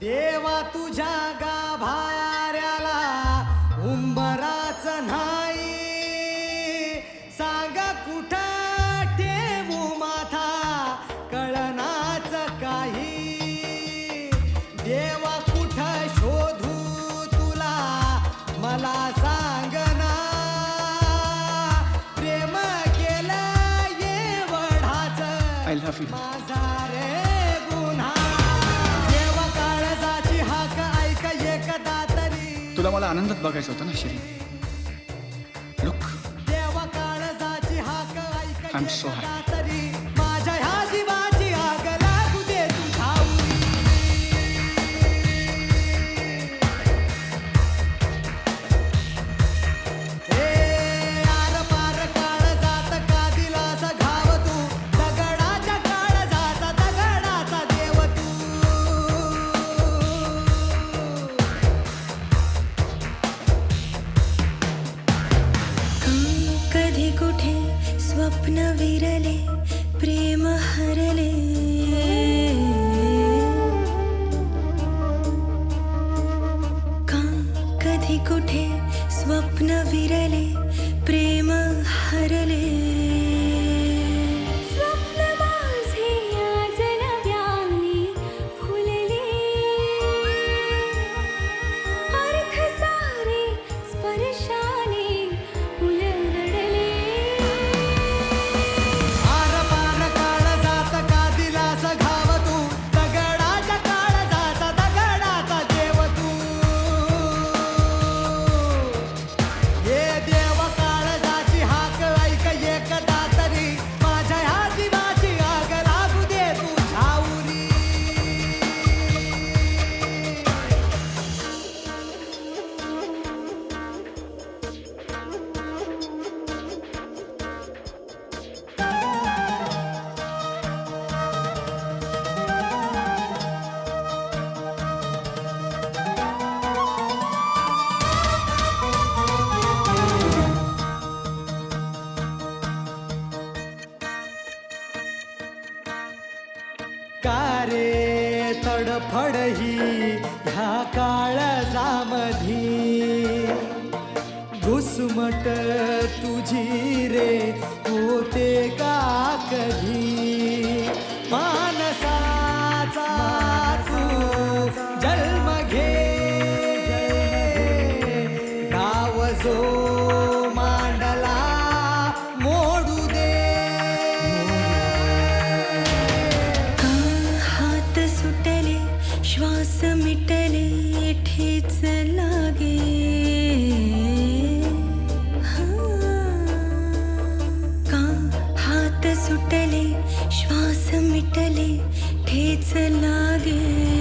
देवा तुझ्या गाभाऱ्याला उंबराच नाही, सांग कुठं ठेवू माथा कळनाच काही. देवा कुठं शोधू तुला मला सांगना, प्रेम केलं एवढाच आय लव्ह यू. माझा रे गुन्हा. देवा काळजाची हाक ऐक एकदा तरी. तुला मला आनंदात बघायचं होतं ना शिरी. लुक, देवा काळजाची हाक ऐक I'm so एकदा happy. तरी. माझ्या ह्या जीवाची आग लागू दे तुझ्या उरी. आर पार काळजात का दिलास घाव तू, दगडाच्या काळजाचा दगडाचा देव तू. कधी कुठे स्वप्न विरले प्रेम हरले. का कधी कुठे स्वप्न विरले प्रेम हरले. स्वप्न माझे आज नव्याने फुलले, अर्थ सारे स्पर्शाने उलगडले. आर पार काळजात का दिलास घाव तू, दगडाच्या काळजाचा दगडाचा देव तू. हे देव काळजाची हाक ऐक एकदा तरी. माझ्या ह्या जीवाची आग लागू दे तुझ्या उरी. का रे तडफड ही ह्या काळजामधी, घुसमट तुझी रे होते का कधी. मानसाचा तू जन्म घे, गाव जो मांडला मोडू दे. का हात सुटले श्वास मिटले ठेच लागे. का हात सुटले श्वास मिटले ठेच लागे.